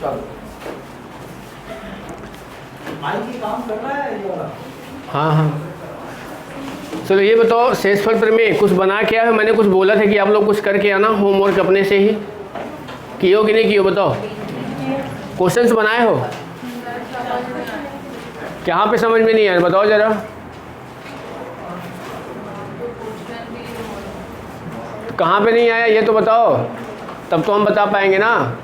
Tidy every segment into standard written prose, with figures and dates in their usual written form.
चलो माइक ही काम कर रहा है ये वाला। हाँ हाँ, चलो ये बताओ शेषफल प्रमेय कुछ बना के आए हो? मैंने कुछ बोला था कि आप लोग कुछ करके आना होमवर्क अपने से ही, किए हो कि नहीं किए हो बताओ? क्वेश्चंस बनाए हो? कहाँ पे समझ में नहीं आया बताओ ज़रा। कहाँ पे नहीं आया ये तो बताओ, तब तो हम बता पाएंगे ना।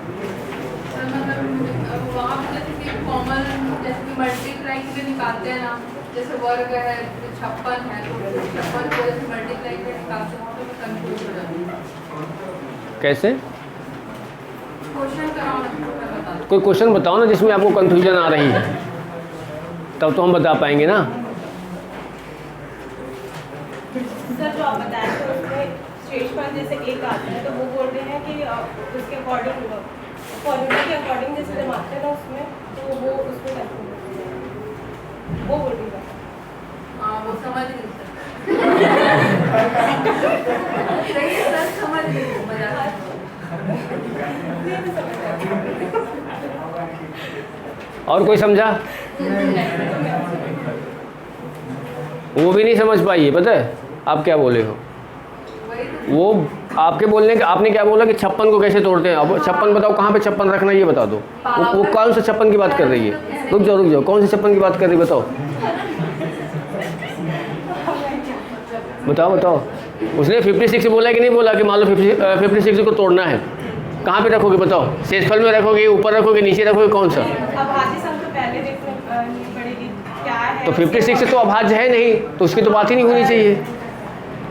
मल्टीप्लाई के लिए निकालते हैं ना, जैसे वर्ग है 56 है तो 56 को जैसे मल्टीप्लाई के निकालते हैं तो कंफ्यूज हो जाती है। कैसे? क्वेश्चन कराओ ना, मैं बता दूँ। कोई क्वेश्चन बताओ ना जिसमें आपको कंफ्यूजन आ रही है, तब तो हम बता पाएंगे ना। सर जो आप बताएं तो उसमें शेषफल जैसे एक आता है तो वो बोल रहे हैं कि उसके अकॉर्डिंग फॉर्मूला के अकॉर्डिंग जैसे जमाते हैं ना उसमें, तो वो उसमें कंफ्यूज होते हैं, वो बोल रही है। हाँ वो समझ नहीं सर। सही है सर, समझ नहीं मजा। और कोई समझा? वो भी नहीं समझ पाई है, पता है आप क्या बोले हो? वो आपके बोलने का, आपने क्या बोला कि 56 को कैसे तोड़ते हैं? अब 56 बताओ, कहाँ पे 56 रखना ये बता दो। वो कौन से 56 की बात कर रही है? रुक जाओ, कौन से 56 की बात कर रही है बताओ? बताओ। उसने 56 बोला कि नहीं बोला कि मान लो 56 को तोड़ना है, कहाँ पे रखोगे बताओ? शेषफल में रखोगे, ऊपर रखोगे, नीचे रखोगे, कौन सा? अभाज्य सम तो पहले देखनी पड़ेगी क्या है। तो 56 तो अभाज्य है नहीं, तो उसकी तो बात ही नहीं होनी चाहिए।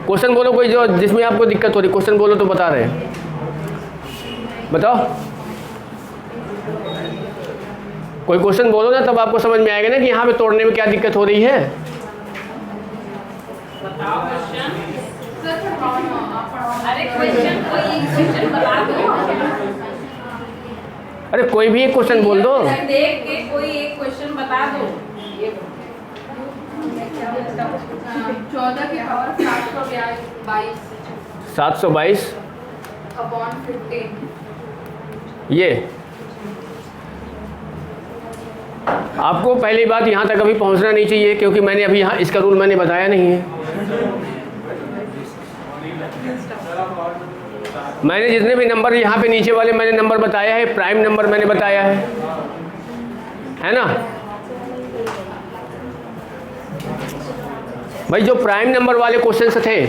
क्वेश्चन बोलो कोई जो जिसमें आपको दिक्कत हो रही, क्वेश्चन बोलो तो बता रहे हैं, बताओ कोई क्वेश्चन बोलो ना, तब आपको समझ में आएगा ना कि यहाँ पे तोड़ने में क्या दिक्कत हो रही है। सर पढ़ाओ ना, आप पढ़ाओ। अरे क्वेश्चन कोई एक क्वेश्चन बता दो। अरे कोई भी एक क्वेश्चन बोल दो। देख के कोई एक क्वेश्चन बता दो। 14 की पावर 722 722 अपॉन 15। ये आपको पहली बात यहाँ तक अभी पहुँचना नहीं चाहिए, क्योंकि मैंने अभी यहाँ इसका रूल मैंने बताया नहीं है। मैंने जितने भी नंबर यहाँ पे नीचे वाले मैंने नंबर बताया है, प्राइम नंबर मैंने बताया है ना भाई? जो प्राइम नंबर वाले क्वेश्चंस थे,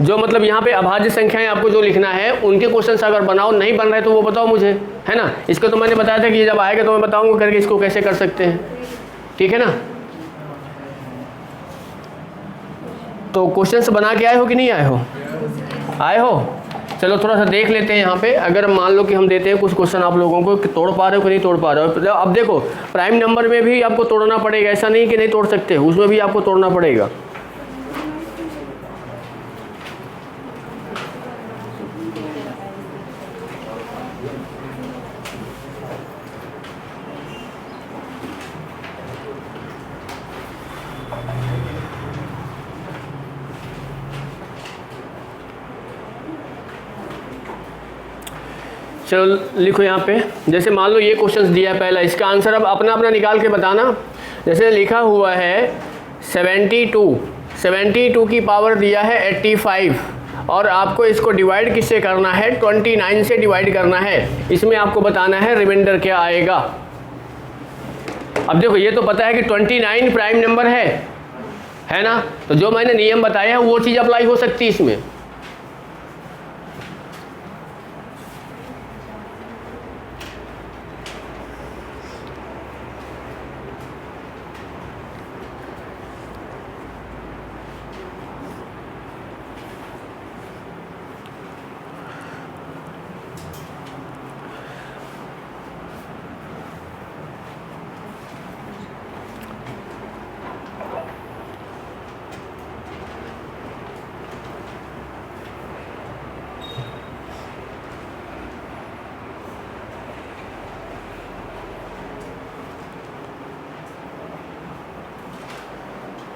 जो मतलब यहाँ पे अभाज्य संख्याएं आपको जो लिखना है, उनके क्वेश्चंस अगर बनाओ, नहीं बन रहे तो वो बताओ मुझे, है ना। इसको तो मैंने बताया था कि जब आएगा तो मैं बताऊंगा करके इसको कैसे कर सकते हैं, ठीक है ना। तो क्वेश्चंस बना के आए हो कि नहीं आए हो? आए हो? चलो थोड़ा सा देख लेते हैं यहाँ पे। अगर मान लो कि हम देते हैं कुछ क्वेश्चन आप लोगों को कि तोड़ पा रहे हो कि नहीं तोड़ पा रहे हो। अब देखो प्राइम नंबर में भी आपको तोड़ना पड़ेगा, ऐसा नहीं कि नहीं तोड़ सकते, उसमें भी आपको तोड़ना पड़ेगा। चलो लिखो यहाँ पे, जैसे मान लो ये क्वेश्चंस दिया है पहला, इसका आंसर अब अपना अपना निकाल के बताना। जैसे लिखा हुआ है 72 की पावर दिया है 85, और आपको इसको डिवाइड किससे करना है? 29 से डिवाइड करना है। इसमें आपको बताना है रिमाइंडर क्या आएगा। अब देखो ये तो पता है कि 29 प्राइम नंबर है ना, तो जो मैंने नियम बताया है वो चीज़ अप्लाई हो सकती है इसमें।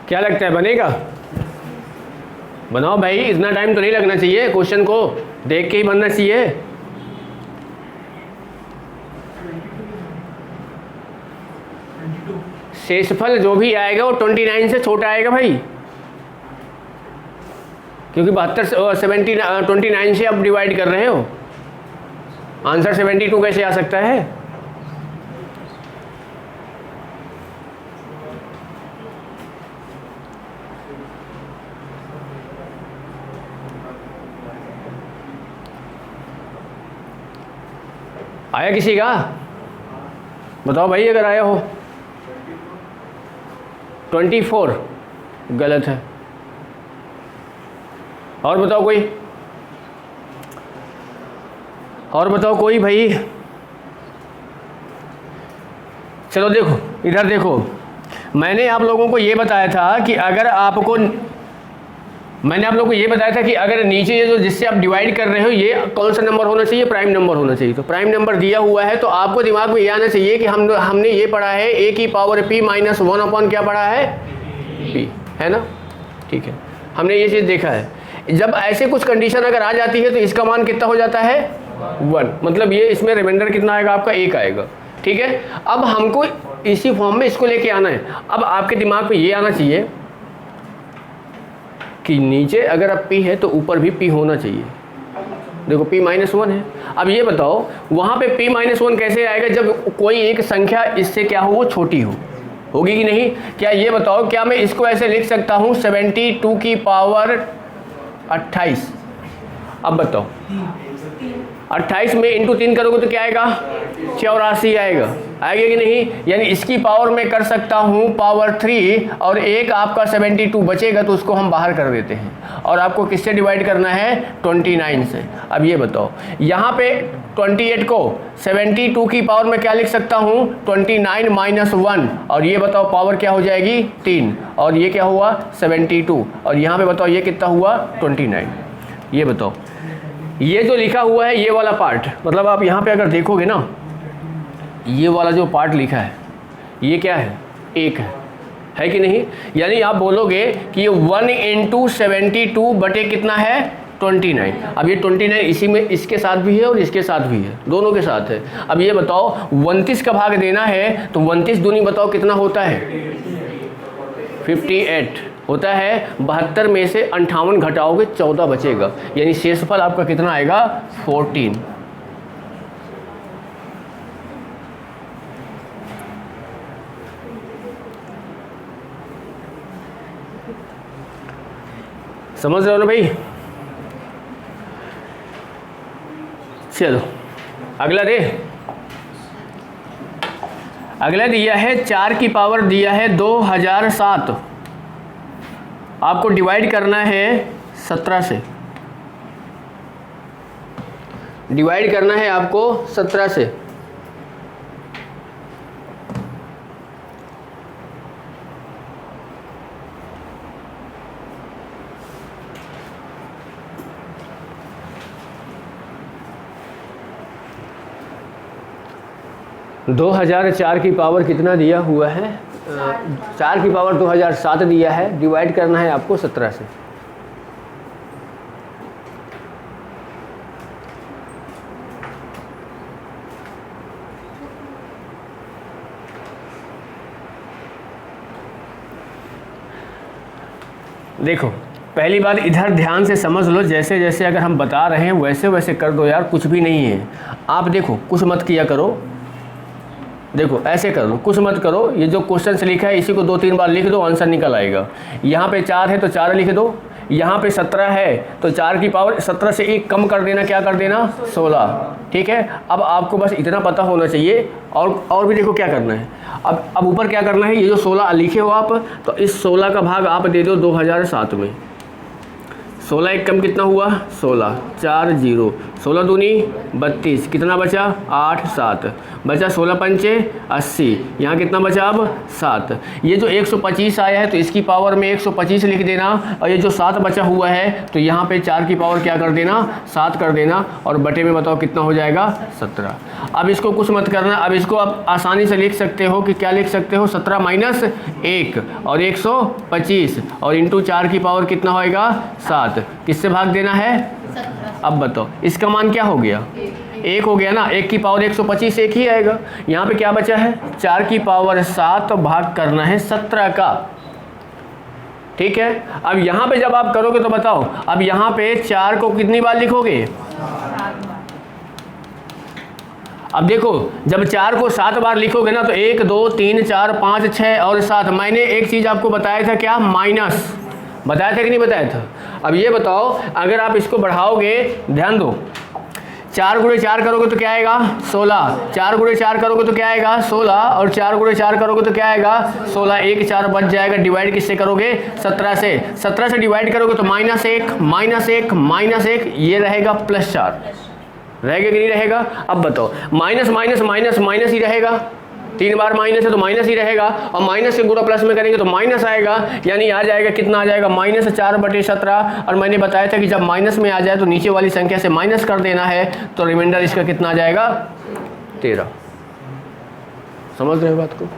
क्या लगता है बनेगा? बनाओ भाई, इतना टाइम तो नहीं लगना चाहिए, क्वेश्चन को देख के ही बनना चाहिए। शेषफल जो भी आएगा वो 29 से छोटा आएगा भाई, क्योंकि 29 से आप डिवाइड कर रहे हो। आंसर 72 कैसे आ सकता है? आया किसी का? बताओ भाई अगर आया हो। 24 गलत है। और बताओ कोई, और बताओ कोई भाई। चलो देखो इधर देखो, मैंने आप लोगों को ये बताया था कि अगर आपको, मैंने आप लोगों को ये बताया था कि अगर नीचे ये जो जिससे आप डिवाइड कर रहे हो ये कौन सा नंबर होना चाहिए? प्राइम नंबर होना चाहिए। तो प्राइम नंबर दिया हुआ है तो आपको दिमाग में ये आना चाहिए कि हमने ये पढ़ा है a की पावर p माइनस 1 अपॉन क्या पढ़ा है? p, है ना? ठीक है, हमने ये चीज़ देखा है। जब ऐसे कुछ कंडीशन अगर आ जाती है तो इसका मान कितना हो जाता है? 1। मतलब ये इसमें रिमाइंडर कितना आएगा आपका? 1 आएगा। ठीक है, अब हमको इसी फॉर्म में इसको लेके आना है। अब आपके दिमाग में ये आना चाहिए कि नीचे अगर अब p है तो ऊपर भी p होना चाहिए। देखो p माइनस 1 है। अब ये बताओ वहाँ पे p माइनस 1 कैसे आएगा जब कोई एक संख्या इससे क्या हो, वो छोटी हो, होगी कि नहीं? क्या ये बताओ, क्या मैं इसको ऐसे लिख सकता हूँ 72 की पावर 28? अब बताओ 28 में इंटू 3 करोगे तो क्या आएगा? 84 आएगा। आएगा कि नहीं? यानी इसकी पावर में कर सकता हूँ पावर 3 और एक आपका 72 बचेगा तो उसको हम बाहर कर देते हैं। और आपको किससे डिवाइड करना है? 29 से। अब ये बताओ यहाँ पे 28 को 72 की पावर में क्या लिख सकता हूँ? 29 माइनस 1। और ये बताओ पावर क्या हो जाएगी? 3। और ये क्या हुआ? 72। और यहाँ पे बताओ ये कितना हुआ? 29। ये बताओ ये जो लिखा हुआ है ये वाला पार्ट, मतलब आप यहाँ पे अगर देखोगे ना, ये वाला जो पार्ट लिखा है ये क्या है? 1 है कि नहीं? यानी आप बोलोगे कि ये 1 इंटू 72 बटे कितना है? 29। अब ये 29 इसी में, इसके साथ भी है और इसके साथ भी है, दोनों के साथ है। अब ये बताओ 29 का भाग देना है तो 29 दूनी बताओ कितना होता है? 58 होता है। 72 में से 58 घटाओगे 14 बचेगा, यानी शेषफल आपका कितना आएगा? 14। समझ रहे हो ना भाई? चलो अगला दे। अगला दिया है 4 की पावर दिया है 2007, आपको डिवाइड करना है 17 से। डिवाइड करना है आपको 17 से। दो 2004 की पावर कितना दिया हुआ है? 4 की पावर 2007 दिया है, डिवाइड करना है आपको 17 से। देखो पहली बात इधर ध्यान से समझ लो, जैसे जैसे अगर हम बता रहे हैं वैसे वैसे कर दो यार, कुछ भी नहीं है। आप देखो कुछ मत किया करो, देखो ऐसे कर लो, कुछ मत करो। ये जो क्वेश्चन से लिखा है इसी को 2-3 बार लिख दो, आंसर निकल आएगा। यहाँ पे 4 है तो 4 लिख दो, यहाँ पे 17 है तो 4 की पावर 17 से 1 कम कर देना, क्या कर देना? 16। ठीक है, अब आपको बस इतना पता होना चाहिए। और भी देखो क्या करना है। अब ऊपर क्या करना है, ये जो 16 लिखे हो आप, तो इस 16 का भाग आप दे दो 2007 में। 16 एक कम कितना हुआ? 16, 4 0, 16 दूनी 32, कितना बचा? 8 7 बचा, 16 पंचे 80, यहाँ कितना बचा अब? 7। ये जो 125 आया है तो इसकी पावर में 125 लिख देना, और ये जो 7 बचा हुआ है तो यहाँ पे 4 की पावर क्या कर देना? 7 कर देना, और बटे में बताओ कितना हो जाएगा? 17। अब इसको कुछ मत करना, अब इसको आप आसानी से लिख सकते हो कि क्या लिख सकते हो? 17 माइनस 1 और 125 और इंटू 4 की पावर कितना होएगा? 7। किससे भाग देना है? अब बताओ इसका मान क्या हो गया? एक हो गया ना, 1 की पावर 125 एक ही आएगा। यहाँ पे क्या बचा है, 4 की पावर 7 भाग करना है 17 का। ठीक है, अब यहाँ पे जब आप करोगे तो बताओ, अब यहाँ पे 4 को कितनी बार लिखोगे? अब देखो, जब 4 को 7 बार लिखोगे ना तो 1 2 3 4 5 6 और 7। मैंने एक चीज़ आपको बताया था, क्या? माइनस बताया था कि नहीं बताया था? अब ये बताओ, अगर आप इसको बढ़ाओगे, ध्यान दो, 4 गुणे 4 करोगे तो क्या आएगा? 16। 4 गुणे 4 करोगे तो क्या आएगा? 16। और 4 गुणे 4 करोगे तो क्या आएगा? 16। 1 4 बच जाएगा। डिवाइड किससे करोगे? 17 से। 17 से डिवाइड करोगे तो -1 -1 ये रहेगा +4। रहेगा कि नहीं रहेगा? अब बताओ, माइनस माइनस माइनस माइनस ही रहेगा, 3 बार माइनस है तो माइनस ही रहेगा, और माइनस से गुणा प्लस में करेंगे तो माइनस आएगा, यानी आ जाएगा, कितना आ जाएगा? -4/17। और मैंने बताया था कि जब माइनस में आ जाए तो नीचे वाली संख्या से माइनस कर देना है, तो रिमाइंडर इसका कितना आ जाएगा? 13। समझ रहे हो बात को?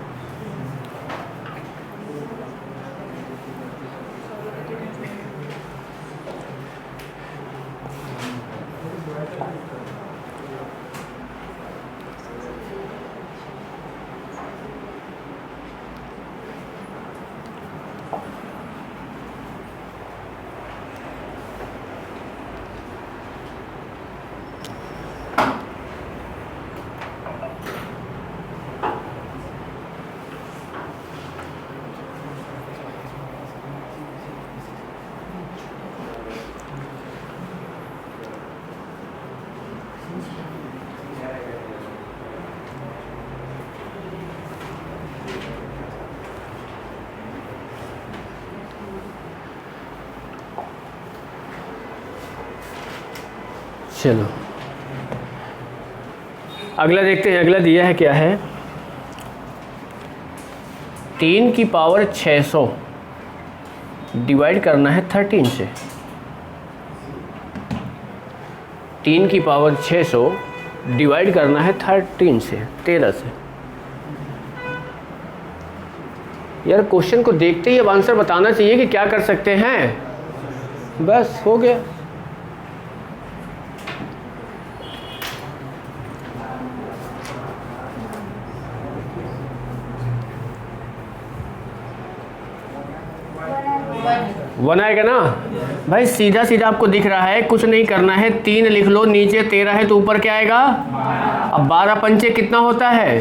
चलो अगला देखते हैं। अगला दिया है, क्या है? 3 की पावर 600 डिवाइड करना है 13 से। 3 की पावर 600 डिवाइड करना है 13 से, 13 से। यार क्वेश्चन को देखते ही अब आंसर बताना चाहिए कि क्या कर सकते हैं। बस हो गया। वन आएगा ना भाई, सीधा सीधा आपको दिख रहा है, कुछ नहीं करना है। 3 लिख लो, नीचे 13 है तो ऊपर क्या आएगा? अब 12 पंचे कितना होता है?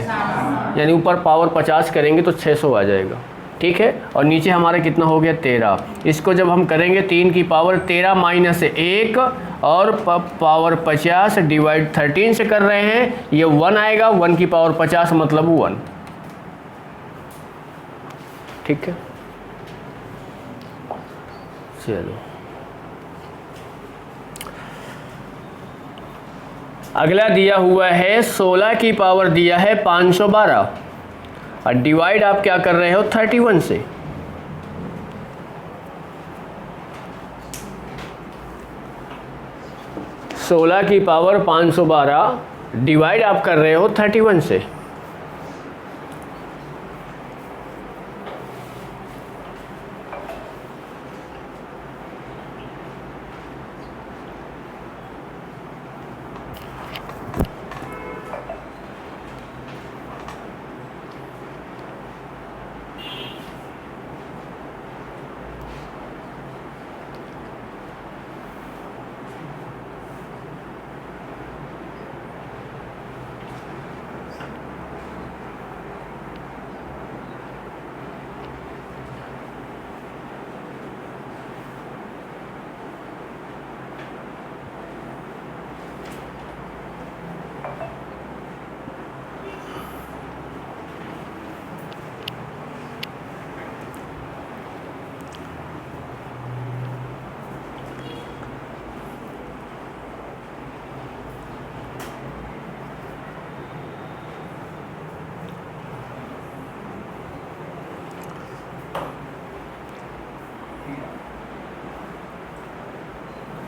यानी ऊपर पावर 50 करेंगे तो 600 आ जाएगा। ठीक है, और नीचे हमारा कितना हो गया? 13। इसको जब हम करेंगे 3 की पावर 13 माइनस 1 और पावर 50 डिवाइड 13 से कर रहे हैं, ये 1 आएगा। 1 की पावर 50 मतलब 1। ठीक है, चलो अगला दिया हुआ है 16 की पावर दिया है 512 और डिवाइड आप क्या कर रहे हो? 31 से। सोलह की पावर 512 डिवाइड आप कर रहे हो 31 से।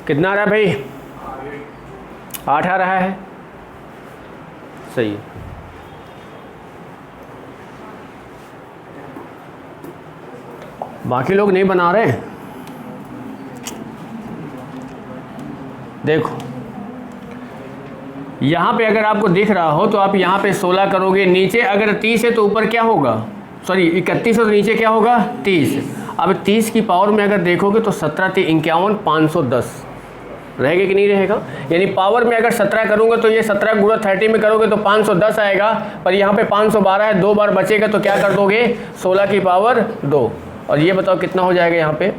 कितना आ रहा है भाई? 8 आ रहा है, सही है। बाकी लोग नहीं बना रहे हैं। देखो यहाँ पे अगर आपको दिख रहा हो तो आप यहाँ पे 16 करोगे, नीचे अगर 30 है तो ऊपर क्या होगा, सॉरी 31 है तो नीचे क्या होगा 30। अब 30 की पावर में अगर देखोगे तो 17 × 51 510 रहेगा कि नहीं रहेगा। यानी पावर में अगर 17 करूँगा तो ये 17 × 30 में करोगे तो 510 आएगा, पर यहाँ पे 512 है, 2 बार बचेगा तो क्या कर दोगे 16 की पावर 2। और ये बताओ कितना हो जाएगा यहाँ पे,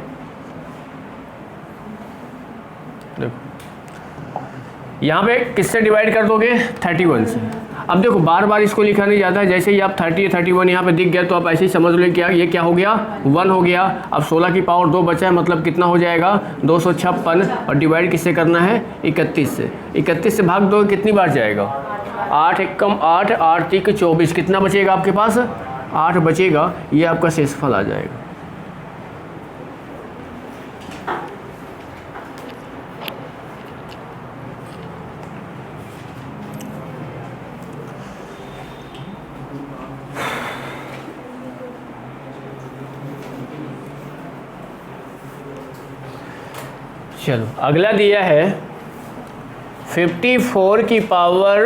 देखो यहाँ पे किससे डिवाइड कर दोगे 31 से। अब देखो बार बार इसको लिखा नहीं जाता है, जैसे ही आप 30 या 31 यहाँ पे दिख गया तो आप ऐसे ही समझ लो क्या ये क्या हो गया 1 हो गया। अब 16 की पावर 2 बचा है, मतलब कितना हो जाएगा 256, और डिवाइड किससे करना है 31 से। 31 से भाग दो कितनी बार जाएगा 8 एकम 8, 8 3 24, कितना बचेगा आपके पास 8 बचेगा, ये आपका शेषफल आ जाएगा। चलो अगला दिया है 54 की पावर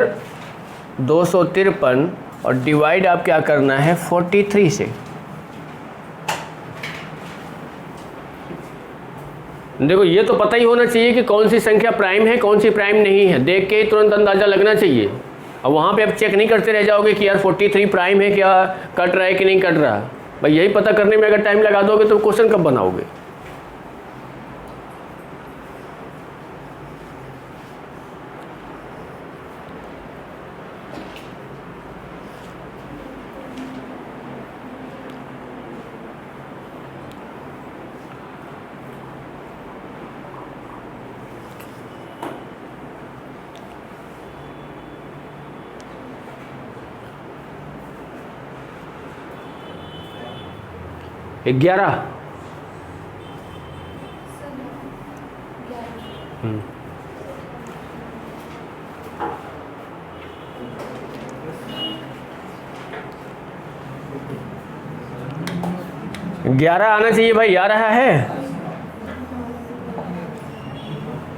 253 और डिवाइड आप क्या करना है 43 से। देखो ये तो पता ही होना चाहिए कि कौन सी संख्या प्राइम है कौन सी प्राइम नहीं है, देख के ही तुरंत अंदाज़ा लगना चाहिए। और वहाँ पे आप चेक नहीं करते रह जाओगे कि यार 43 प्राइम है क्या, कट रहा है कि नहीं कट रहा। भाई यही पता करने में अगर टाइम लगा दोगे तो क्वेश्चन कब बनाओगे। ग्यारह 11 आना चाहिए भाई, आ रहा है।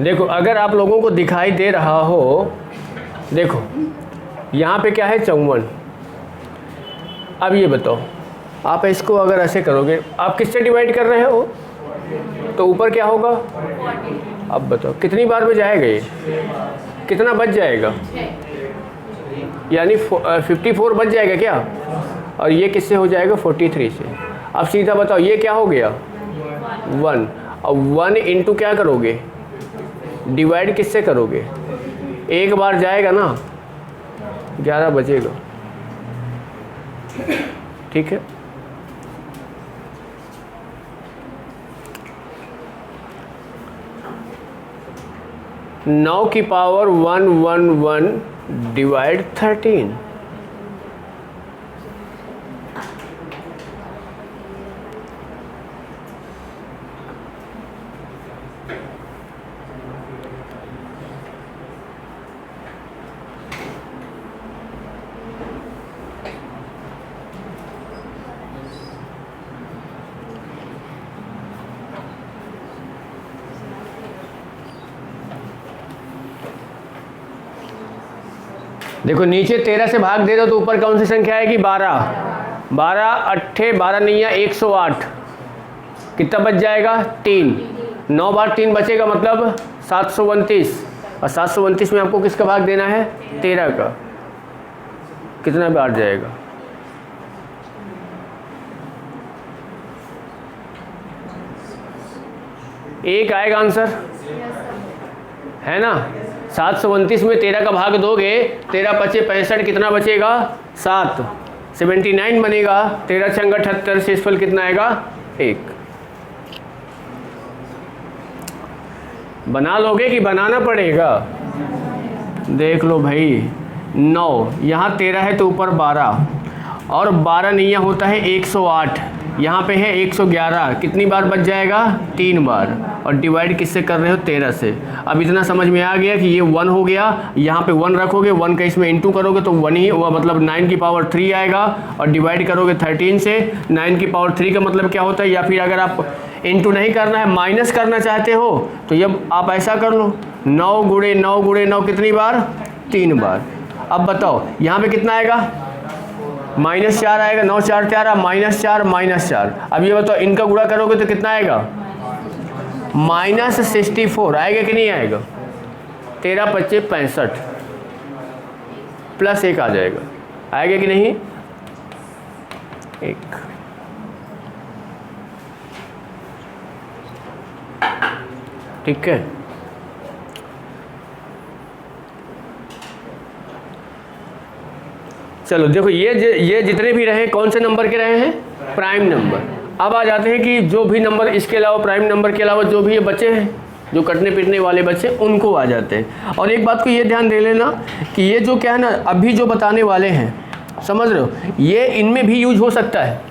देखो अगर आप लोगों को दिखाई दे रहा हो, देखो यहाँ पे क्या है 54। अब ये बताओ आप इसको अगर ऐसे करोगे, आप किससे डिवाइड कर रहे हो तो ऊपर क्या होगा। अब बताओ कितनी बार में जाएगा ये, कितना बच जाएगा, यानी 54 बच जाएगा क्या, और ये किससे हो जाएगा 43 से। अब सीधा बताओ ये क्या हो गया 1, और 1 इंटू क्या करोगे डिवाइड किससे करोगे, एक बार जाएगा ना 11 बचेगा, ठीक है। नौ की पावर 111 डिवाइड 13। देखो नीचे 13 से भाग दे दो तो ऊपर कौन सी संख्या आएगी 12। 12 अट्ठे 12 नैया 108, कितना बच जाएगा 3। 9 बार 3 बचेगा मतलब 729, और 729 में आपको किसका भाग देना है 13 का, कितना बार जाएगा एक आएगा आंसर, है ना। 729 में 13 का भाग दोगे, 13 पचे 65, कितना बचेगा 7, 79 बनेगा। 13 छंग 78, शेषफल कितना आएगा 1। बना लोगे कि बनाना पड़ेगा, देख लो भाई 9, यहाँ 13 है तो ऊपर 12, और 12 नैया होता है 108, यहाँ पे है 111, कितनी बार बच जाएगा 3 बार, और डिवाइड किससे कर रहे हो 13 से। अब इतना समझ में आ गया कि ये 1 हो गया, यहाँ पे 1 रखोगे, 1 का इसमें इंटू करोगे तो 1 ही हुआ, मतलब 9 की पावर 3 आएगा, और डिवाइड करोगे 13 से। 9 की पावर 3 का मतलब क्या होता है, या फिर अगर आप इंटू नहीं करना है माइनस करना चाहते हो तो ये आप ऐसा कर लो, 9 गुणे 9 गुणे 9 कितनी बार 3 बार। अब बताओ यहाँ पे कितना आएगा, -4 आएगा, 9 4 13, -4 -4। अब ये बताओ इनका गुणा करोगे तो कितना आएगा, -64 आएगा कि नहीं आएगा, 13 25 65 प्लस 1 आ जाएगा, आएगा कि नहीं, 1। ठीक है, चलो देखो ये जितने भी रहे कौन से नंबर के रहे हैं, प्राइम नंबर। अब आ जाते हैं कि जो भी नंबर इसके अलावा, प्राइम नंबर के अलावा जो भी ये बचे हैं, जो कटने पिटने वाले बच्चे, उनको आ जाते हैं। और एक बात को ये ध्यान दे लेना कि ये जो क्या है ना, अभी जो बताने वाले हैं, समझ रहे हो, ये इनमें भी यूज हो सकता है।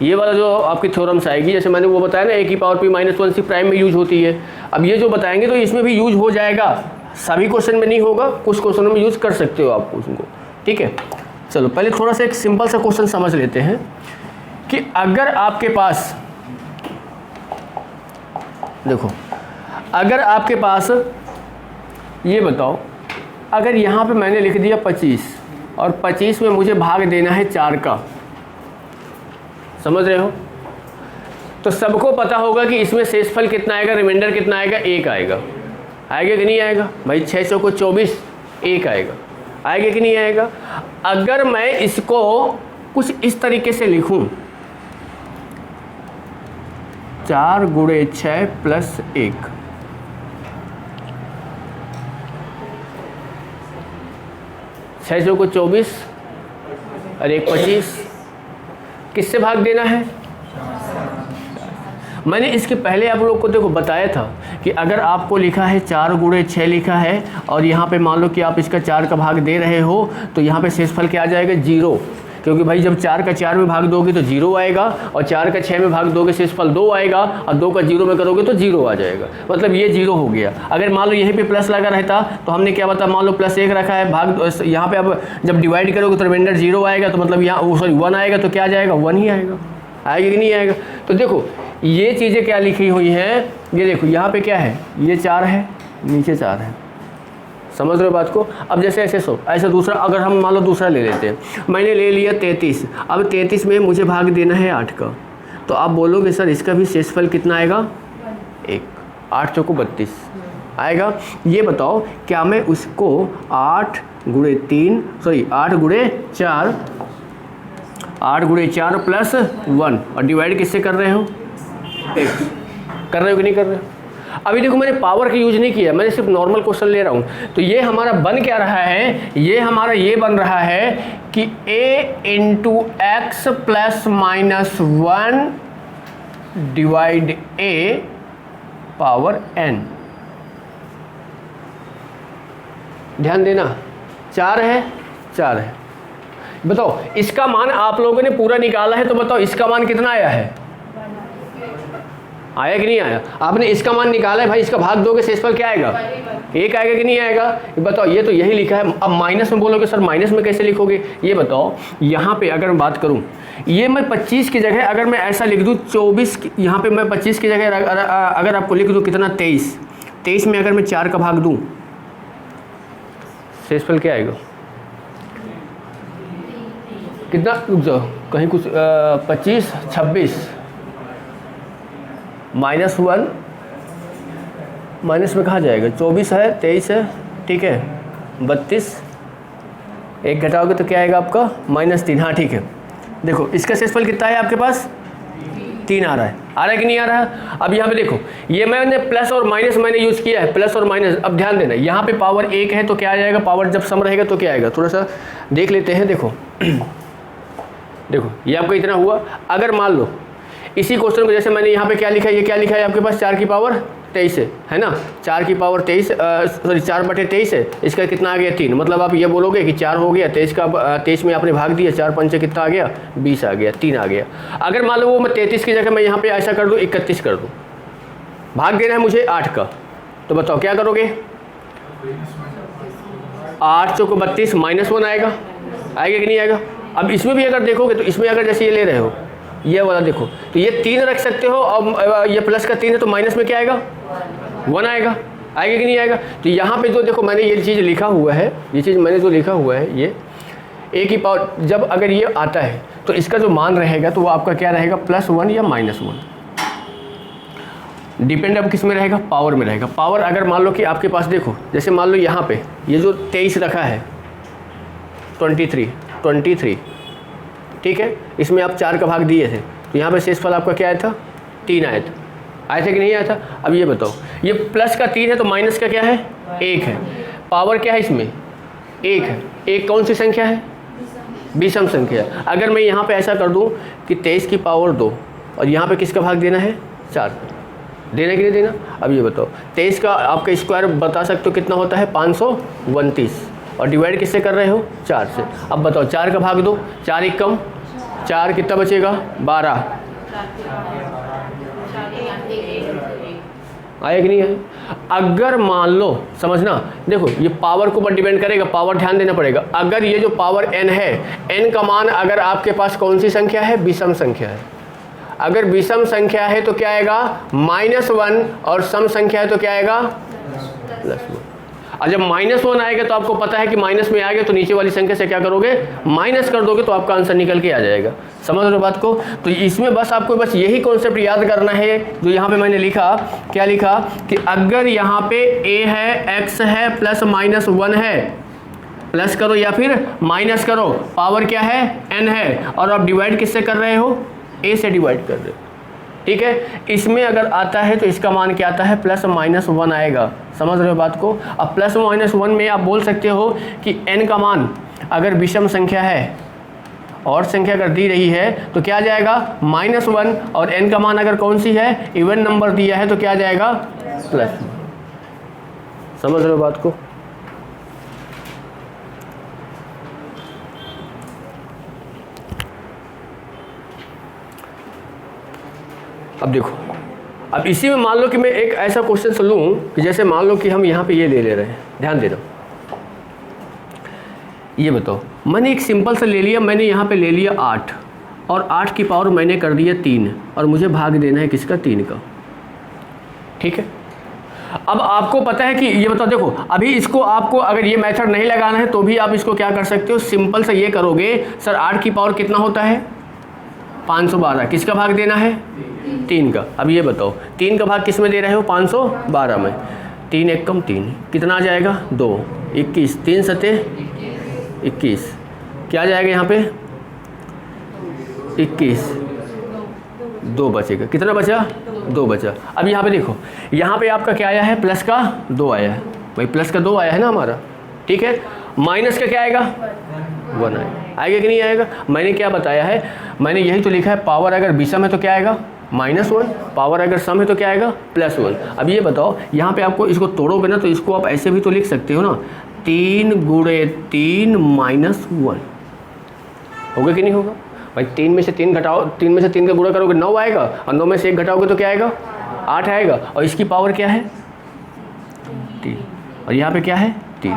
ये वाला जो आपकी थ्योरम्स आएगी, जैसे मैंने वो बताया ना, a की पावर p -1 सी प्राइम में यूज होती है। अब ये जो बताएंगे तो इसमें भी यूज हो जाएगा, सभी क्वेश्चन में नहीं होगा, कुछ क्वेश्चनों में यूज कर सकते हो आप उसको। ठीक है, चलो पहले थोड़ा सा एक सिंपल सा क्वेश्चन समझ लेते हैं कि अगर आपके पास, देखो अगर आपके पास, ये बताओ, अगर यहाँ पे मैंने लिख दिया 25 और 25 में मुझे भाग देना है 4 का, समझ रहे हो, तो सबको पता होगा कि इसमें शेषफल कितना आएगा, रिमाइंडर कितना आएगा, 1 आएगा। आएगा कि नहीं आएगा भाई, 6 चौको 24, 1 आएगा। आएगा कि नहीं आएगा। अगर मैं इसको कुछ इस तरीके से लिखूं, 4 गुणे 6 प्लस 1, छः चौको 24 और 1 25, किससे भाग देना है। मैंने इसके पहले आप लोग को देखो बताया था कि अगर आपको लिखा है 4 गुणे 6 लिखा है और यहाँ पे मान लो कि आप इसका 4 का भाग दे रहे हो, तो यहाँ पे शेषफल क्या आ जाएगा, 0। क्योंकि भाई जब 4 का 4 में भाग दोगे तो 0 आएगा, और 4 का 6 में भाग दोगे शेषफल 2 आएगा, और 2 का 0 में करोगे तो 0 आ जाएगा। मतलब ये 0 हो गया। अगर मान लो यहीं पे प्लस लगा रहता तो हमने क्या बता, मान लो +1 रखा है, भाग यहाँ पे अब जब डिवाइड करोगे तो रिमाइंडर 0 आएगा, तो मतलब यहाँ सॉरी 1 आएगा, तो क्या आ जाएगा, 1 ही आएगा। आएगा कि नहीं आएगा। तो देखो ये चीज़ें क्या लिखी हुई हैं, ये देखो यहाँ पे क्या है, ये 4 है, नीचे 4 है, समझ रहे हो बात को। अब जैसे ऐसे दूसरा, अगर हम मान लो दूसरा ले लेते हैं, मैंने ले लिया 33, अब 33 में मुझे भाग देना है 8 का, तो आप बोलोगे सर इसका भी शेषफल कितना आएगा, 1। 8 चौको 32 आएगा। ये बताओ क्या मैं उसको 8 गुणे 4 प्लस 1 और डिवाइड किससे कर रहे हो, 1 कर रहे हो कि नहीं कर रहे हो। अभी देखो मैंने पावर का यूज नहीं किया, मैंने सिर्फ नॉर्मल क्वेश्चन ले रहा हूँ। तो ये हमारा बन क्या रहा है, ये हमारा ये बन रहा है कि a × x + -1 divide a power n। ध्यान देना, 4 है, 4 है। बताओ इसका मान आप लोगों ने पूरा निकाला है, तो बताओ इसका मान कितना आया है, आया कि नहीं आया। आपने इसका मान निकाला है भाई, इसका भाग दोगे शेषफल क्या आएगा, 1 आएगा कि नहीं आएगा। बताओ ये तो यही लिखा है। अब माइनस में बोलोगे सर माइनस में कैसे लिखोगे, ये बताओ। यहाँ पे अगर मैं बात करूँ, ये मैं 25 की जगह अगर मैं ऐसा लिख दूँ 24, यहाँ पे मैं 25 की जगह अगर आपको लिख दूँ कितना, 23 में अगर मैं 4 का भाग दूँ, शेषफल क्या आएगा, कितना, रुक जाओ कहीं कुछ 25 26 -1 माइनस में कहाँ जाएगा, 24 है, 23 है, ठीक है, 32, 1 घटाओगे तो क्या आएगा आपका, -3। हाँ ठीक है, देखो इसका शेषफल कितना है आपके पास, 3 आ रहा है। आ रहा है कि नहीं आ रहा है। अब यहाँ पे देखो ये मैंने प्लस और माइनस मैंने यूज़ किया है, प्लस और माइनस। अब ध्यान देना यहाँ पे पावर 1 है तो क्या आ जाएगा, पावर जब सम रहेगा तो क्या आएगा, थोड़ा सा देख लेते हैं। देखो देखो ये आपका इतना हुआ। अगर मान लो इसी क्वेश्चन को जैसे मैंने यहाँ पे क्या लिखा है, ये क्या लिखा है आपके पास, 4 की पावर 23 है ना, 4 की पावर 23 सॉरी 4/23 है, इसका कितना आ गया, 3। मतलब आप ये बोलोगे कि 4 हो गया, 23 में आपने भाग दिया, 4 पंचे कितना आ गया, 20 आ गया, 3 आ गया। अगर मान लो वो मैं 33 की जगह मैं यहाँ पे ऐसा कर दूँ 31 कर दूँ, भाग देना है मुझे 8 का, तो बताओ क्या करोगे, 8 चौको 32 -1 आएगा, आएगा कि नहीं आएगा। अब इसमें भी अगर देखोगे तो इसमें अगर जैसे ये ले रहे हो ये वाला देखो, तो ये 3 रख सकते हो, और ये प्लस का 3 है तो माइनस में क्या आएगा, 1 आएगा। आएगा कि नहीं आएगा? तो यहाँ पे जो देखो मैंने ये चीज़ लिखा हुआ है, ये चीज़ मैंने जो लिखा हुआ है, ये ए की पावर जब अगर ये आता है तो इसका जो मान रहेगा तो वो आपका क्या रहेगा, +1 या -1, डिपेंड अब किस में रहेगा, पावर में रहेगा। पावर अगर मान लो कि आपके पास देखो, जैसे मान लो यहाँ पे ये जो 23 रखा है 23, ठीक है, इसमें आप 4 का भाग दिए थे तो यहाँ पे शेषफल आपका क्या आया था, 3 आया था कि नहीं आया था? अब ये बताओ, ये प्लस का 3 है तो माइनस का क्या है, 1 है। पावर क्या है इसमें, 1 है। 1 कौन सी संख्या है, विषम संख्या है। अगर मैं यहाँ पे ऐसा कर दूँ कि 23 की पावर 2 और यहाँ पे किसका भाग देना है, 4, देना कि नहीं देना? अब ये बताओ 23 का आपका स्क्वायर बता सकते हो कितना होता है, 529, और डिवाइड किससे कर रहे हो, 4 से। अब बताओ 4 का भाग दो, 4 1 कम 4, कितना बचेगा, 12, आया कि नहीं है? अगर मान लो, समझना, देखो ये पावर के ऊपर डिपेंड करेगा, पावर ध्यान देना पड़ेगा। अगर ये जो पावर n है, n का मान अगर आपके पास कौन सी संख्या है, विषम संख्या है। अगर विषम संख्या है तो क्या आएगा, -1, और सम संख्या है तो क्या आएगा, +1। और जब -1 आएगा तो आपको पता है कि माइनस में आएगा तो नीचे वाली संख्या से क्या करोगे, माइनस कर दोगे तो आपका आंसर निकल के आ जाएगा। समझ रहे हो बात को? तो इसमें बस आपको बस यही कॉन्सेप्ट याद करना है जो यहाँ पे मैंने लिखा। क्या लिखा कि अगर यहाँ पे a है, x है, +-1 है, प्लस करो या फिर माइनस करो, पावर क्या है, n है, और आप डिवाइड किससे कर रहे हो, a से डिवाइड कर रहे हो, ठीक है। इसमें अगर आता है तो इसका मान क्या आता है, +-1 आएगा। समझ रहे हो बात को? अब +-1 में आप बोल सकते हो कि n का मान अगर विषम संख्या है और संख्या अगर दी रही है तो क्या आ जाएगा, -1, और n का मान अगर कौन सी है, इवन नंबर दिया है तो क्या आ जाएगा, +1। समझ रहे हो बात को? अब देखो, अब इसी में मान लो कि मैं एक ऐसा क्वेश्चन लूँ कि जैसे मान लो कि हम यहाँ पे ये ले रहे हैं, ध्यान दे दो। ये बताओ, मैंने एक सिंपल सा ले लिया, मैंने यहाँ पे ले लिया 8, और 8 की पावर मैंने कर दिया 3, और मुझे भाग देना है किसका, 3 का, ठीक है। अब आपको पता है कि ये बताओ, देखो अभी इसको आपको अगर ये मेथड नहीं लगाना है तो भी आप इसको क्या कर सकते हो, सिंपल सा ये करोगे, सर 8 की पावर कितना होता है, 512, किसका भाग देना है, 3 का। अब ये बताओ 3 का भाग किस में दे रहे हो, 512 में, 3 1 कम 3, कितना आ जाएगा, 2, 21, 3 सते 21, क्या आ जाएगा यहाँ पे, 21, 2 बचेगा, कितना बचा, 2 बचा। अब यहाँ पे देखो, यहाँ पे आपका क्या आया है, प्लस का 2 आया है, भाई प्लस का 2 आया है ना हमारा, ठीक है। माइनस का क्या आएगा, 1 आएगा कि नहीं आएगा? मैंने क्या बताया है, मैंने यही तो लिखा है, पावर अगर विषम है तो क्या आएगा, -1, पावर अगर सम है तो क्या आएगा, +1। अब ये बताओ, यहाँ पे आपको इसको तोड़ोगे ना तो इसको आप ऐसे भी तो लिख सकते हो ना, 3 × 3 -1, होगा कि नहीं होगा भाई? 3 में से 3 घटाओ, 3 में से 3 का गुणा करोगे 9 आएगा, और 9 में से 1 घटाओगे तो क्या आएगा, 8 आएगा, और इसकी पावर क्या है, 3, और यहाँ पे क्या है, 3,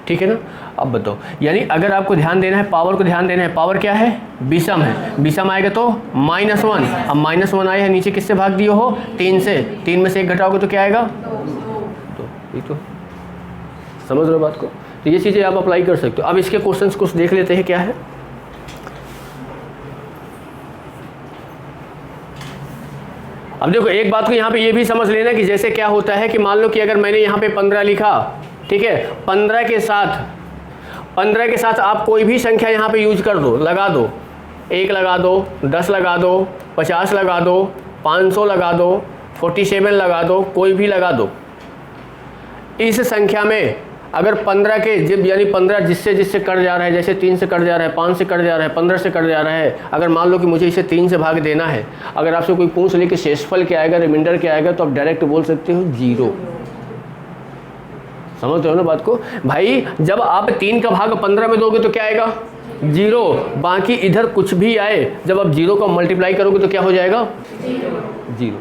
ठीक है ना। अब बताओ, यानी अगर आपको ध्यान देना है, पावर को ध्यान देना है, पावर क्या है, विषम है, विषम आएगा तो -1, अब -1 आया है, नीचे किससे भाग दिए हो, 3 से, 3 में से 1 घटाओगे तो क्या आएगा, 2। ये तो समझ रहे हो बात को? तो ये चीज़ें आप अप्लाई कर सकते हो। अब इसके क्वेश्चंस कुछ देख लेते हैं क्या है। अब देखो एक बात को यहाँ पे ये भी समझ लेना कि जैसे क्या होता है कि मान लो कि अगर मैंने यहाँ पे 15 लिखा, ठीक है, 15 के साथ आप कोई भी संख्या यहाँ पे यूज कर दो, लगा दो, 1 लगा दो, 10 लगा दो, 50 लगा दो, 500 लगा दो, 47 लगा दो, कोई भी लगा दो। इस संख्या में अगर 15 के जब यानी 15 जिससे जिससे कट जा रहा है, जैसे 3 से कट जा रहा है, 5 से कट जा रहा है, 15 से कट जा रहा है, अगर मान लो कि मुझे इसे 3 से भाग देना है, अगर आपसे कोई पूछ ले कि शेषफल क्या आएगा, रिमाइंडर क्या आएगा, तो आप डायरेक्ट बोल सकते हो 0। समझते हो ना बात को भाई? जब आप 3 का भाग 15 में दोगे तो क्या आएगा, 0, बाकी इधर कुछ भी आए, जब आप 0 को मल्टीप्लाई करोगे तो क्या हो जाएगा, 0।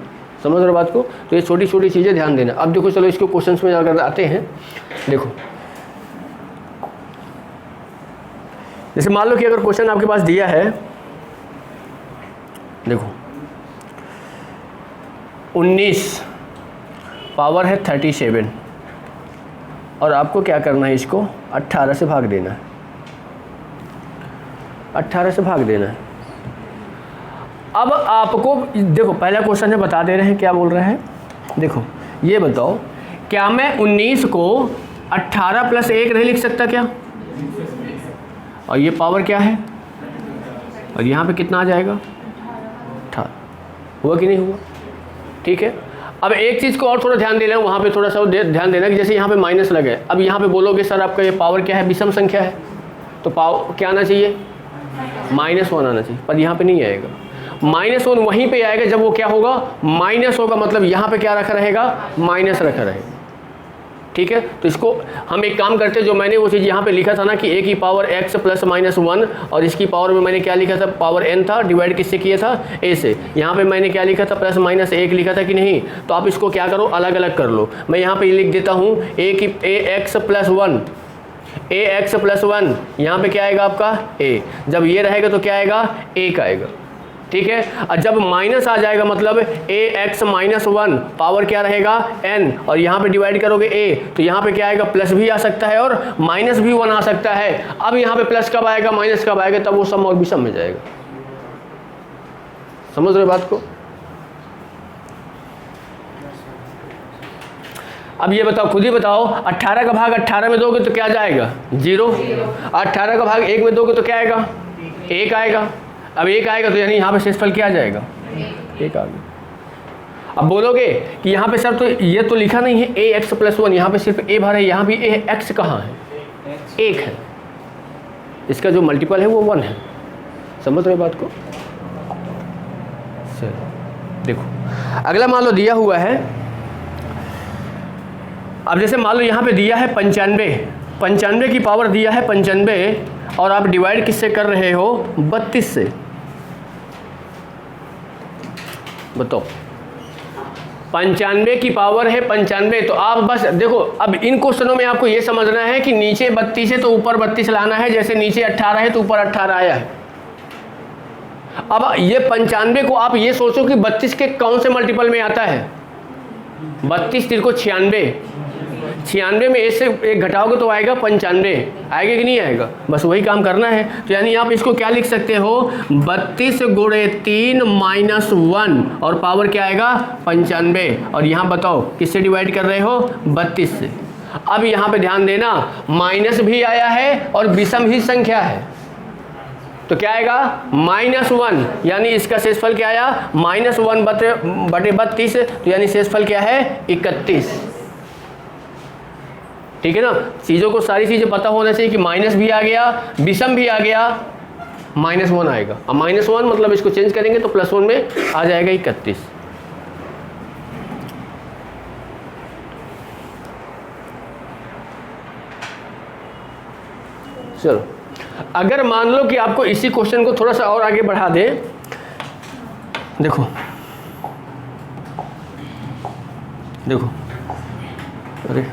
समझ रहे बात को? तो ये छोटी छोटी चीज़ें ध्यान देना। अब देखो चलो इसको क्वेश्चंस में अगर आते हैं, देखो जैसे मान लो कि अगर क्वेश्चन आपके पास दिया है, देखो 19 पावर है 37 और आपको क्या करना है, इसको 18 से भाग देना है, 18 से भाग देना है। अब आपको देखो पहला क्वेश्चन है, बता दे रहे हैं क्या बोल रहे हैं। देखो ये बताओ, क्या मैं 19 को 18 + 1 नहीं लिख सकता क्या? और ये पावर क्या है, और यहाँ पे कितना आ जाएगा 18। हुआ कि नहीं हुआ? ठीक है। अब एक चीज़ को और थोड़ा ध्यान देना, वहाँ पे थोड़ा सा ध्यान देना कि जैसे यहाँ पे माइनस लगे, अब यहाँ पे बोलोगे सर आपका ये पावर क्या है, विषम संख्या है, तो पावर क्या आना चाहिए, -1 आना चाहिए, पर यहाँ पे नहीं आएगा। -1 वहीं पे आएगा जब वो क्या होगा, माइनस होगा, मतलब यहाँ पे क्या रखा रहेगा, माइनस रखा रहेगा। ठीक है, तो इसको हम एक काम करते हैं, जो मैंने वो चीज़ यहाँ पे लिखा था ना कि a की पावर x + -1 और इसकी पावर में मैंने क्या लिखा था, पावर n था, डिवाइड किससे किया था, a से। यहाँ पे मैंने क्या लिखा था, +-1 लिखा था कि नहीं। तो आप इसको क्या करो, अलग अलग कर लो। मैं यहाँ पे लिख देता हूँ ax + 1, ax + 1, यहाँ पे क्या आएगा आपका a, जब ये रहेगा तो क्या आएगा, 1 आएगा। ठीक है, और जब माइनस आ जाएगा मतलब ax - 1 पावर क्या रहेगा n, और यहाँ पे डिवाइड करोगे a, तो यहाँ पे क्या आएगा, प्लस भी आ सकता है और माइनस भी 1 आ सकता है। अब यहाँ पे प्लस कब आएगा, माइनस कब आएगा, तब वो सम और विषम में जाएगा। समझ रहे बात को? अब ये बताओ, खुद ही बताओ, 18 का भाग 18 में दोगे तो क्या जाएगा, 0। 18 का भाग 1 में दोगे तो क्या आएगा, 1 आएगा। अब 1 आएगा तो यानी यहाँ पे शेषफल क्या आ जाएगा, 1 आ गया। अब बोलोगे कि यहाँ पे सर तो ये तो लिखा नहीं है ax + 1, यहाँ पे सिर्फ a भरा है, यहाँ भी x कहाँ है, 1 है, इसका जो मल्टीपल है वो 1 है। समझ रहे बात को? चलो देखो अगला मान लो दिया हुआ है। अब जैसे मान लो यहाँ पे दिया है 95 की पावर दिया है 95, और आप डिवाइड किससे कर रहे हो, 32 से। बताओ 95 की पावर है 95, तो आप बस देखो, अब इन क्वेश्चनों में आपको ये समझना है कि नीचे 32 है तो ऊपर 32 लाना है, जैसे नीचे 18 है तो ऊपर 18 आया है। अब ये 95 को आप ये सोचो कि 32 के कौन से मल्टीपल में आता है, 32 तिरको 96, 96 में 1 से 1 घटाओगे तो आएगा 95, आएगा कि नहीं आएगा, बस वही काम करना है। तो यानी आप इसको क्या लिख सकते हो, 32 × 3 - 1 और पावर क्या आएगा 95, और यहाँ बताओ किससे डिवाइड कर रहे हो, 32 से। अब यहाँ पे ध्यान देना, माइनस भी आया है और विषम ही संख्या है, तो क्या आएगा -1, यानी इसका शेषफल क्या आया, -1 बटे 32, तो यानी शेषफल क्या है 31। ठीक है ना, चीज़ों को सारी चीज़ें पता होना चाहिए कि माइनस भी आ गया, विषम भी आ गया, -1 आएगा। अब -1 मतलब इसको चेंज करेंगे तो +1 में आ जाएगा 31। चलो अगर मान लो कि आपको इसी क्वेश्चन को थोड़ा सा और आगे बढ़ा दे, देखो अरे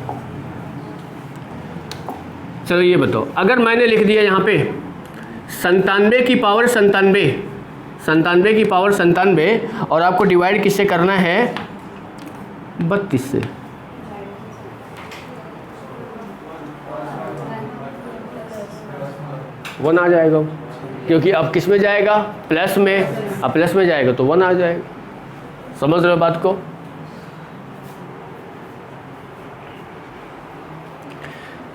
चलो ये बताओ, अगर मैंने लिख दिया यहाँ पे 97 की पावर 97 की पावर 97 और आपको डिवाइड किससे करना है, 32 से। वन आ जाएगा, क्योंकि अब किस में जाएगा, प्लस में, अब प्लस में जाएगा तो 1 आ जाएगा। समझ रहे हो बात को?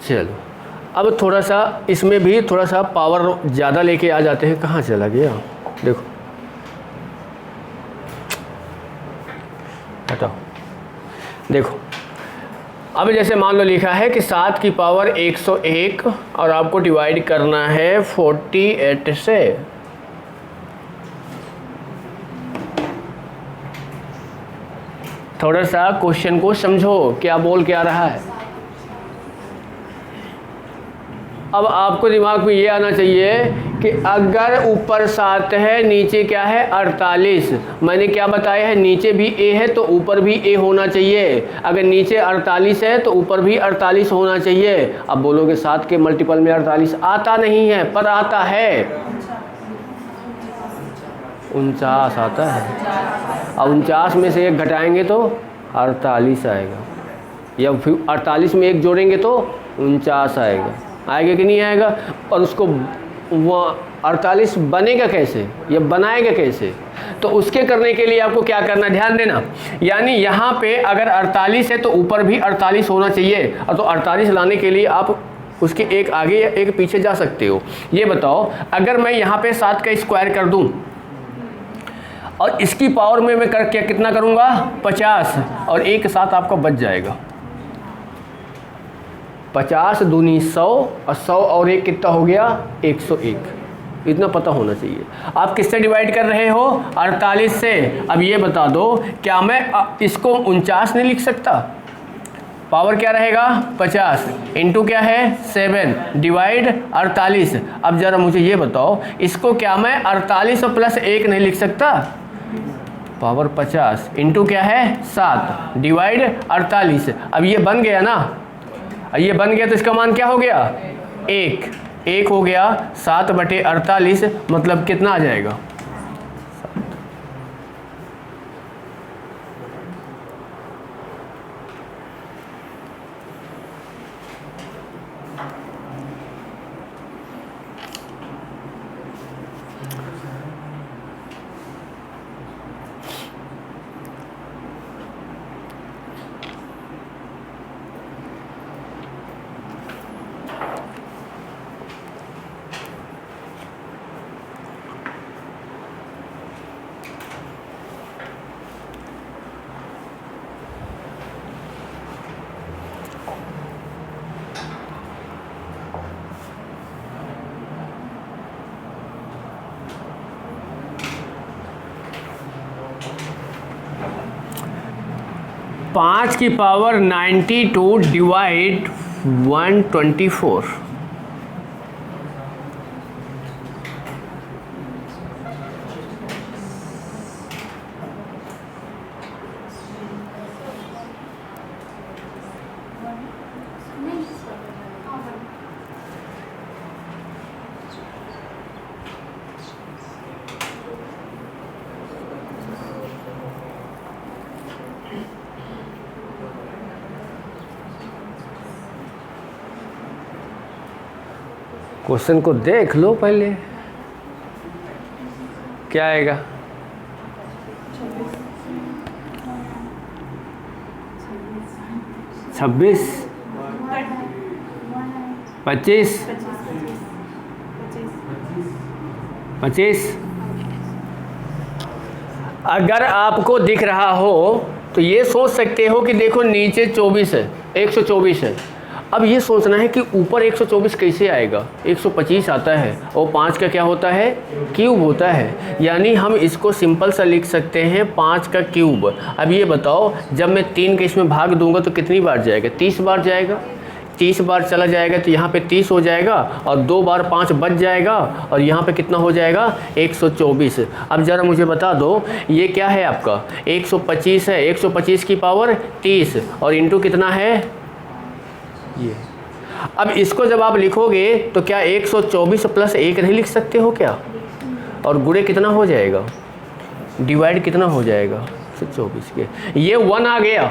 चलो अब थोड़ा सा इसमें भी थोड़ा सा पावर ज़्यादा लेके आ जाते हैं। कहाँ चला गया, देखो हटाओ। देखो अब जैसे मान लो लिखा है कि 7 की पावर 101 और आपको डिवाइड करना है 48 से। थोड़ा सा क्वेश्चन को समझो क्या बोल के आ रहा है। अब आपको दिमाग में ये आना चाहिए कि अगर ऊपर 7 है, नीचे क्या है 48, मैंने क्या बताया है, नीचे भी a है तो ऊपर भी a होना चाहिए। अगर नीचे 48 है तो ऊपर भी 48 होना चाहिए। अब बोलोगे 7 के मल्टीपल में 48 आता नहीं है, पर आता है 49 आता है। अब 49 में से 1 घटाएंगे तो 48 आएगा, या फिर 48 में 1 जोड़ेंगे तो 49 आएगा। आएगा कि नहीं आएगा? और उसको वो 48 बनेगा कैसे या बनाएगा कैसे? तो उसके करने के लिए आपको क्या करना, ध्यान देना। यानी यहाँ पे अगर 48 है तो ऊपर भी 48 होना चाहिए, और तो 48 लाने के लिए आप उसके एक आगे या एक पीछे जा सकते हो। ये बताओ, अगर मैं यहाँ पे 7 का स्क्वायर कर दूँ और इसकी पावर में मैं कर क्या कितना करूँगा 50, और एक साथ आपका बच जाएगा 50 दूनी 100, और 100 और एक कितना हो गया 101। इतना पता होना चाहिए। आप किससे डिवाइड कर रहे हो? 48 से। अब ये बता दो, क्या मैं इसको 49 नहीं लिख सकता? पावर क्या रहेगा 50 इंटू क्या है 7 डिवाइड 48। अब जरा मुझे ये बताओ, इसको क्या मैं 48 प्लस 1 नहीं लिख सकता? पावर 50 इंटू क्या है 7 डिवाइड 48। अब ये बन गया ना, ये बन गया तो इसका मान क्या हो गया 1 हो गया। 7/48 मतलब कितना आ जाएगा? 5 की पावर 92 डिवाइड 124। क्वेश्चन को देख लो पहले, क्या आएगा? 26 25 25। अगर आपको दिख रहा हो तो ये सोच सकते हो कि देखो नीचे 24 है, 124 है। अब ये सोचना है कि ऊपर 124 कैसे आएगा? 125 आता है, और 5 का क्या होता है क्यूब होता है। यानी हम इसको सिंपल सा लिख सकते हैं 5 का क्यूब। अब ये बताओ, जब मैं 3 के इसमें भाग दूंगा तो कितनी बार जाएगा? 30 बार जाएगा। 30 बार चला जाएगा तो यहाँ पे 30 हो जाएगा, और 2 बार 5 बच जाएगा, और यहाँ पे कितना हो जाएगा 124। अब ज़रा मुझे बता दो, ये क्या है आपका 125 है, 125 की पावर 30 और इंटू कितना है ये। अब इसको जब आप लिखोगे तो क्या 124 प्लस 1 नहीं लिख सकते हो क्या? और गुणे कितना हो जाएगा, डिवाइड कितना हो जाएगा 124 के। ये 1 आ गया,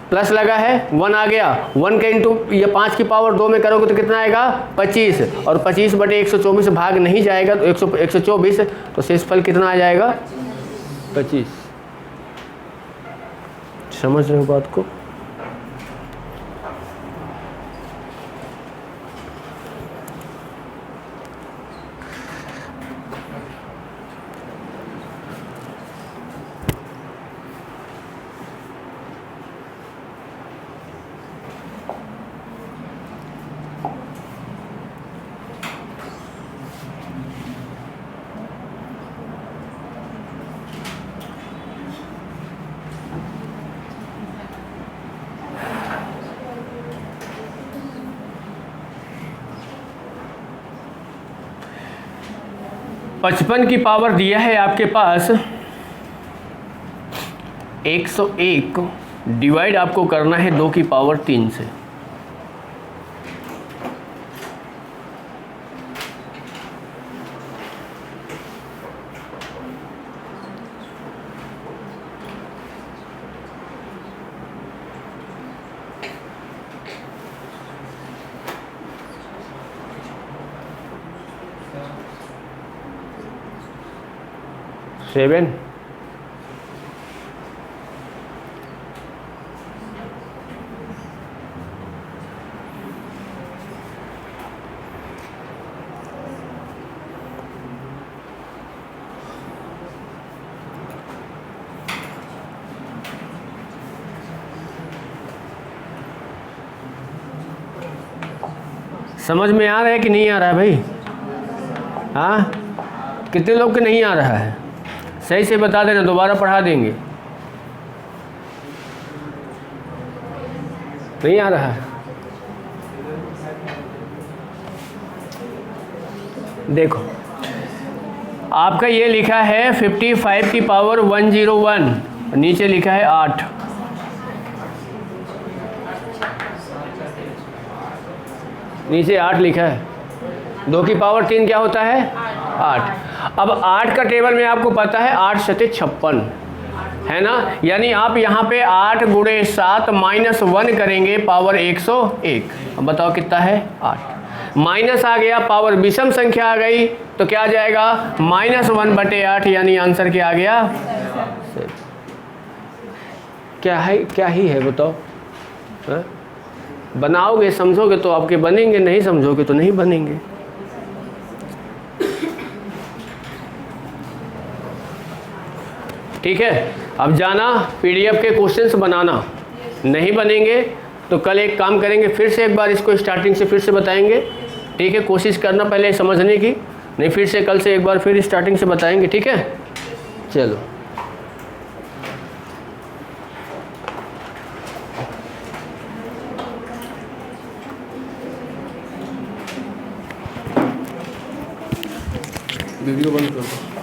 प्लस लगा है 1 आ गया। 1 का इंटू ये 5 की पावर 2 में करोगे तो कितना आएगा 25, और 25/124 भाग नहीं जाएगा तो 124, तो शेषफल कितना आ जाएगा 25। समझ रहे हो बात को? पचपन की पावर दिया है आपके पास 101, डिवाइड आपको करना है 2 की पावर 3 से। 7 समझ में आ रहा है कि नहीं आ रहा है भाई? हाँ, कितने लोग के नहीं आ रहा है? सही से बता देना, दोबारा पढ़ा देंगे। नहीं आ रहा है? देखो, आपका ये लिखा है 55 की पावर 101, नीचे लिखा है 8। नीचे 8 लिखा है। 2 की पावर 3 क्या होता है? 8। अब 8 का टेबल में आपको पता है 8 सते 56 है ना, यानी आप यहाँ पे 8 गुणे 7 माइनस 1 करेंगे, पावर 101। अब बताओ कितना है? 8। माइनस आ गया, पावर विषम संख्या आ गई, तो क्या आ जाएगा? -1/8, यानी आंसर क्या आ गया? क्या है? क्या ही है बताओ? हा? बनाओगे, समझोगे तो आपके बनेंगे, नहीं समझोगे तो नहीं बनेंगे। ठीक है, अब जाना पीडीएफ के क्वेश्चंस बनाना। नहीं बनेंगे तो कल एक काम करेंगे, फिर से एक बार इसको स्टार्टिंग से फिर से बताएंगे। ठीक है, कोशिश करना पहले समझने की, नहीं फिर से कल से एक बार फिर स्टार्टिंग से बताएंगे। ठीक है, चलो। वीडियो बंद कर दो।